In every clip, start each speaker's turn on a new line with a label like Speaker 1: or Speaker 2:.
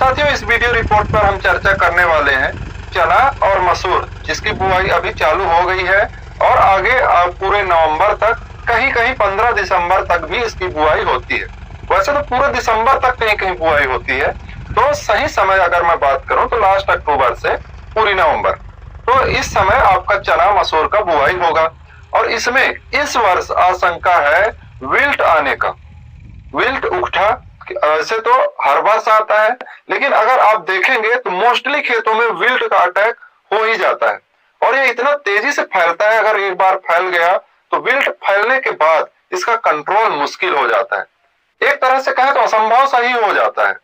Speaker 1: साथियों, इस video report पर हम चर्चा करने वाले हैं चना और मसूर, जिसकी बुआई अभी चालू हो गई है और आगे पूरे नवंबर तक, कहीं कहीं 15 दिसंबर तक भी इसकी बुआई होती है। वैसे तो पूरे दिसंबर तक कहीं कहीं बुआई होती है, तो सही समय अगर मैं बात करूं तो लास्ट अक्टूबर से पूरी नवंबर, तो इस समय आपका चना मसूर का बुआई होगा। और इसमें इस वर्ष आशंका है विल्ट आने का। विल्ट उकठा ऐसे तो हर वर्ष आता है, लेकिन अगर आप देखेंगे तो मोस्टली खेतों में विल्ट का अटैक हो ही जाता है और ये इतना तेजी से फैलता है। अगर एक बार फैल गया तो विल्ट फैलने के बाद इसका कंट्रोल मुश्किल हो जाता है, एक तरह से कहें तो असंभव सा ही हो जाता है।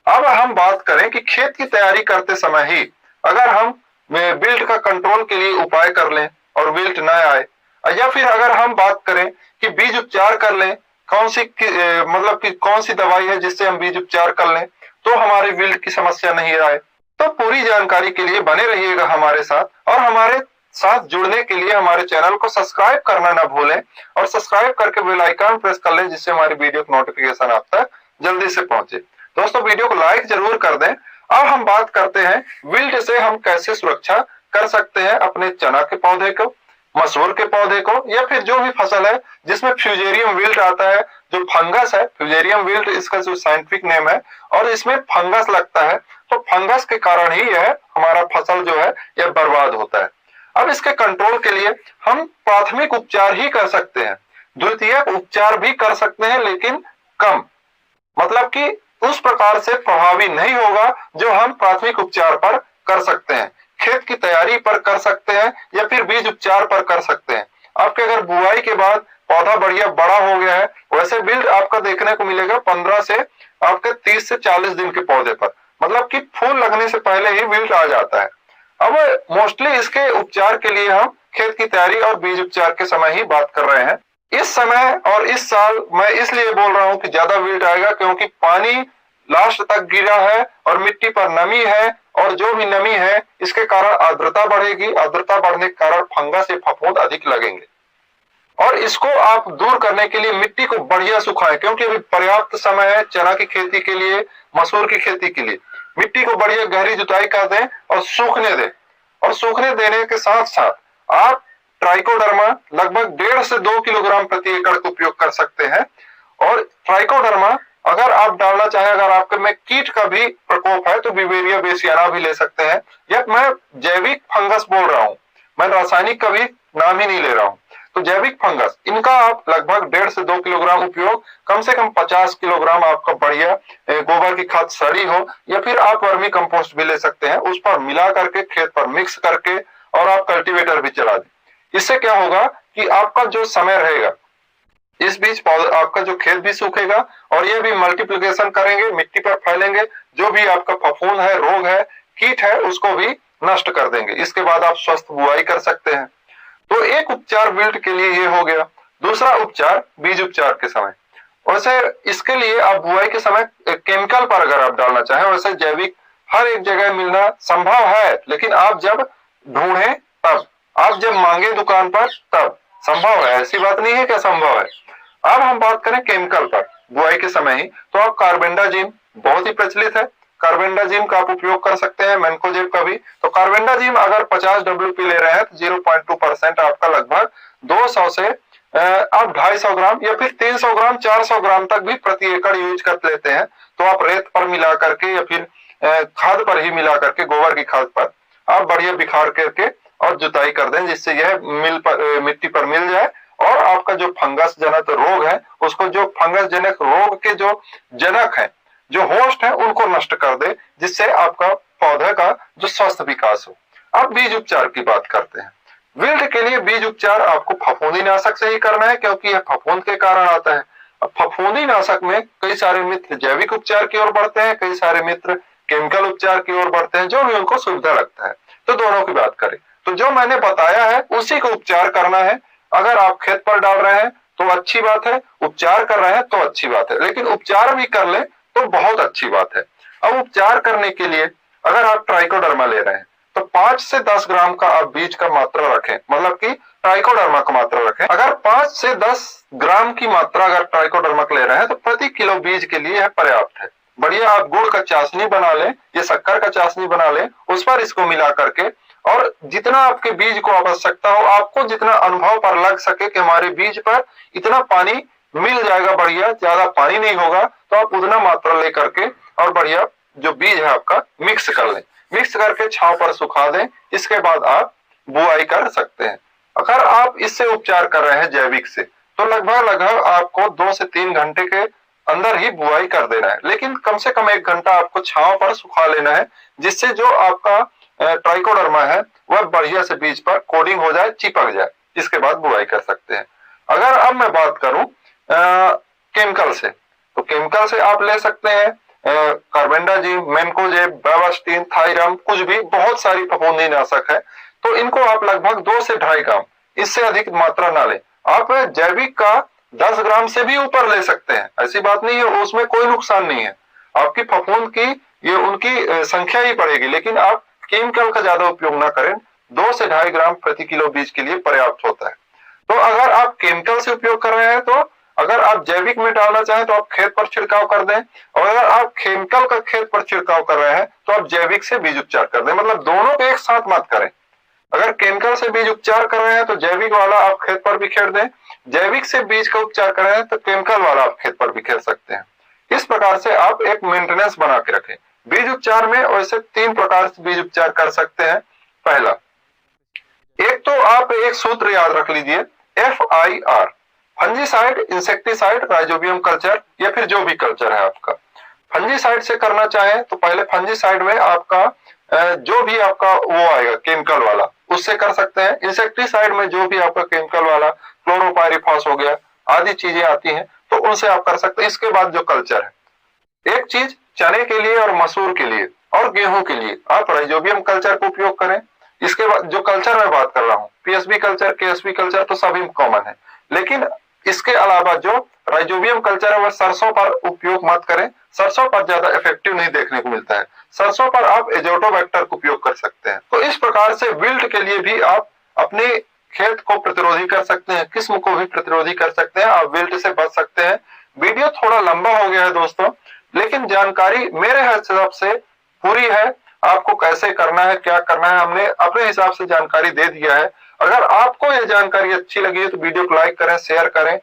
Speaker 1: अब हम बात करें कि खेत की तैयारी करते समय ही अगर हम विल्ट का कंट्रोल के लिए उपाय कर लें और विल्ट न आए, या फिर अगर हम बात करें कि बीज उपचार कर लें, कौन सी मतलब कि कौन सी दवाई है जिससे हम बीज उपचार कर लें तो हमारे विल्ट की समस्या नहीं आए। तो पूरी जानकारी के लिए बने रहिएगा हमारे साथ, और हमारे साथ जुड़ने के लिए हमारे चैनल को सब्सक्राइब करना ना भूलें और सब्सक्राइब करके बेल आइकन प्रेस कर लें, जिससे हमारी वीडियो की नोटिफिकेशन आप तक जल्दी से पहुंचे। दोस्तों, वीडियो को लाइक जरूर कर दें। अब हम बात करते हैं विल्ट से हम कैसे सुरक्षा कर सकते हैं अपने चना के पौधे को, मसूर के पौधे को, या फिर जो भी फसल है जिसमें फ्यूजेरियम विल्ट आता है, जो फंगस है। फ्यूजेरियम विल्ट इसका जो साइंटिफिक नेम है, और इसमें फंगस लगता है, तो फंगस के कारण ही यह हमारा फसल जो है यह बर्बाद होता है। अब इसके कंट्रोल के लिए हम प्राथमिक उपचार ही कर सकते हैं, द्वितीयक उपचार भी कर सकते हैं, लेकिन कम, मतलब कि उस प्रकार से प्रभावी नहीं होगा जो हम प्राथमिक उपचार पर कर सकते हैं। खेत की तैयारी पर कर सकते हैं या फिर बीज उपचार पर कर सकते हैं। आपके अगर बुआई के बाद पौधा बढ़िया बड़ा हो गया है, वैसे विल्ट आपका देखने को मिलेगा 15 से आपके 30 से 40 दिन के पौधे पर, मतलब कि फूल लगने से पहले ही विल्ट आ जाता है। अब मोस्टली इसके उपचार के लिए हम खेत की तैयारी और बीज उपचार के समय ही बात कर रहे हैं। इस समय और इस साल मैं इसलिए बोल रहा हूं कि ज्यादा विल्ट आएगा क्योंकि पानी लास्ट तक गिरा है और मिट्टी पर नमी है, और जो भी नमी है इसके कारण आर्द्रता बढ़ेगी। आर्द्रता बढ़ने के कारण फंगस या फफूंद अधिक लगेंगे, और इसको आप दूर करने के लिए मिट्टी को बढ़िया सुखाएं, क्योंकि अभी पर्याप्त समय है चना की खेती के लिए, मसूर की खेती के लिए। मिट्टी को बढ़िया गहरी जुताई कर दें और सूखने दें, और सूखने देने के साथ साथ आप ट्राइकोडर्मा लगभग 1.5 से 2 किलोग्राम प्रति एकड़ का उपयोग कर सकते हैं। और ट्राइकोडर्मा अगर आप डालना चाहें, अगर आपके में कीट का भी प्रकोप है तो बिवेरिया बेसियाना भी ले सकते हैं, या मैं जैविक फंगस बोल रहा हूं, मैं रासायनिक का भी नाम ही नहीं ले रहा हूं। तो जैविक फंगस, इनका आप लगभग 1.5 से 2 किलोग्राम उपयोग, कम से कम 50 किलोग्राम आपका बढ़िया गोबर की खाद सड़ी हो, या फिर आप वर्मी कंपोस्ट भी ले सकते हैं, उस पर मिला करके खेत पर मिक्स करके, और आप कल्टीवेटर भी चला दें। इससे क्या होगा कि आपका जो समय रहेगा, इस बीच आपका जो खेत भी सूखेगा और ये भी मल्टीप्लिकेशन करेंगे, मिट्टी पर फैलेंगे, जो भी आपका फफूंद है, रोग है, कीट है, उसको भी नष्ट कर देंगे। इसके बाद आप स्वस्थ बुआई कर सकते हैं। तो एक उपचार विल्ट के लिए ये हो गया। दूसरा उपचार बीज उपचार के समय, वैसे इसके लिए आप बुआई के समय केमिकल पर अगर आप डालना चाहें, वैसे जैविक हर एक जगह मिलना संभव है, लेकिन आप जब ढूंढें तब, आप जब मांगे दुकान पर तब संभव है, ऐसी बात नहीं है कि असंभव है। अब हम बात करें केमिकल पर बुआई के समय ही, तो आप कार्बेंडाजिम बहुत ही प्रचलित है, कार्बेंडाजिम का आप उपयोग कर सकते हैं, मैनकोजेब का भी। तो कार्बेंडाजिम अगर 50 WP ले रहे हैं तो 0.2% आपका लगभग 200 से आप 250 ग्राम या फिर 300 ग्राम 400 ग्राम तक भी प्रति एकड़ यूज कर लेते हैं। तो आप रेत पर मिला करके या फिर खाद पर ही मिला करके, गोबर की खाद पर आप बढ़िया बिखार करके और जुताई कर दें, जिससे यह मिट्टी पर मिल जाए, और आपका जो फंगस जनित रोग है उसको, जो फंगस जनक रोग के जो जनक है, जो होस्ट है, उनको नष्ट कर दे, जिससे आपका पौधे का जो स्वस्थ विकास हो। अब बीज उपचार की बात करते हैं। विल्ट के लिए बीज उपचार आपको फफूंदी नाशक से ही करना है, क्योंकि यह फफूंद के कारण आता है। अब फफूंदी नाशक में कई सारे मित्र जैविक उपचार की ओर बढ़ते हैं, कई सारे मित्र केमिकल उपचार की ओर बढ़ते हैं, जो भी उनको सुविधा लगता है। तो दोनों की बात करें तो जो मैंने बताया है उसी को उपचार करना है। अगर आप खेत पर डाल रहे हैं तो अच्छी बात है, उपचार कर रहे हैं तो अच्छी बात है, लेकिन उपचार भी कर लें तो बहुत अच्छी बात है। अब उपचार करने के लिए अगर आप ट्राइकोडर्मा ले रहे हैं तो 5 से 10 ग्राम का आप बीज का मात्रा रखें, मतलब कि ट्राइकोडर्मा का मात्रा रखें। अगर 5 से 10 ग्राम की मात्रा अगर ट्राइकोडर्मा ले रहे हैं तो प्रति किलो बीज के लिए यह पर्याप्त है। बढ़िया आप गुड़ का चाशनी बना लें, ये शक्कर का चाशनी बना लें, उस पर इसको मिला करके, और जितना आपके बीज को आवश्यकता हो, आपको जितना अनुभव पर लग सके कि हमारे बीज पर इतना पानी मिल जाएगा, बढ़िया ज्यादा पानी नहीं होगा, तो आप उतना मात्रा लेकर के और बढ़िया जो बीज है आपका मिक्स कर लें, मिक्स करके छांव पर सुखा दें। इसके बाद आप बुआई कर सकते हैं। अगर आप इससे उपचार कर रहे हैं जैविक से, तो लगभग आपको 2 से 3 घंटे के अंदर ही बुआई कर देना है, लेकिन कम से कम 1 घंटा आपको छांव पर सुखा लेना है, जिससे जो आपका ट्राइकोडर्मा है वह बढ़िया से बीज पर कोडिंग हो जाए, चिपक जाए। इसके बाद बुआई कर सकते हैं। अगर अब मैं बात करूं केमिकल से, तो केमिकल से आप ले सकते हैं कार्बेंडाजिम, मेनकोजेब, बेवास्टिन, थायरम, कुछ भी, बहुत सारी फफूंदीनाशक है। तो इनको आप लगभग 2 से 2.5 ग्राम, इससे अधिक मात्रा ना लें। आप जैविक का 10 ग्राम से भी ऊपर ले सकते हैं, ऐसी बात नहीं है, उसमें कोई नुकसान नहीं है। आपकी फफूंद की ये उनकी संख्या ही पड़ेगी, लेकिन आप केमिकल का ज्यादा उपयोग ना करें। 2 से 2.5 ग्राम प्रति किलो बीज के लिए पर्याप्त होता है। तो अगर आप केमिकल से उपयोग कर रहे हैं, तो अगर आप जैविक में डालना चाहें तो आप खेत पर छिड़काव कर दें, और अगर आप केमिकल का खेत पर छिड़काव कर रहे हैं तो आप जैविक से बीज उपचार कर दें। मतलब दोनों को एक साथ मत करें। अगर केमिकल से बीज उपचार कर रहे हैं तो जैविक वाला आप खेत पर बिखेर दें, जैविक से बीज का उपचार कर रहे हैं तो केमिकल वाला आप खेत पर बिखेर सकते हैं। इस प्रकार से आप एक मेंटेनेंस बना के रखें। बीज उपचार में वैसे 3 प्रकार से बीज उपचार कर सकते हैं। पहला, एक तो आप एक सूत्र याद रख लीजिए, FIR, fungicide, insecticide, rhizobium culture, या फिर जो भी कल्चर है आपका। फंजीसाइड से करना चाहें तो पहले फंजीसाइड में आपका जो भी आपका वो आएगा केमिकल वाला, उससे कर सकते हैं। इंसेक्टिसाइड में जो भी आपका केमिकल वाला क्लोरोपाइरिफॉस हो गया आदि चीजें आती हैं, तो उनसे आप कर सकते हैं। इसके बाद जो कल्चर है, एक चीज चने के लिए और मसूर के लिए और गेहूं के लिए आप राइजोबियम कल्चर का उपयोग करें। इसके बाद जो कल्चर मैं बात कर रहा हूँ, PSB कल्चर, KSB कल्चर तो सभी कॉमन है, लेकिन इसके अलावा जो राइजोबियम कल्चर है वह सरसों पर उपयोग मत करें। सरसों पर ज्यादा इफेक्टिव नहीं देखने को मिलता है। सरसों पर आप एजोटोबैक्टर का उपयोग कर सकते हैं। तो इस प्रकार से विल्ट के लिए भी आप अपने खेत को प्रतिरोधी कर सकते हैं, किस्म को भी प्रतिरोधी कर सकते हैं, आप विल्ट से बच सकते हैं। वीडियो थोड़ा लंबा हो गया है दोस्तों, लेकिन जानकारी मेरे हिसाब से पूरी है। आपको कैसे करना है, क्या करना है, हमने अपने हिसाब से जानकारी दे दिया है। अगर आपको यह जानकारी अच्छी लगी है तो वीडियो को लाइक करें, शेयर करें।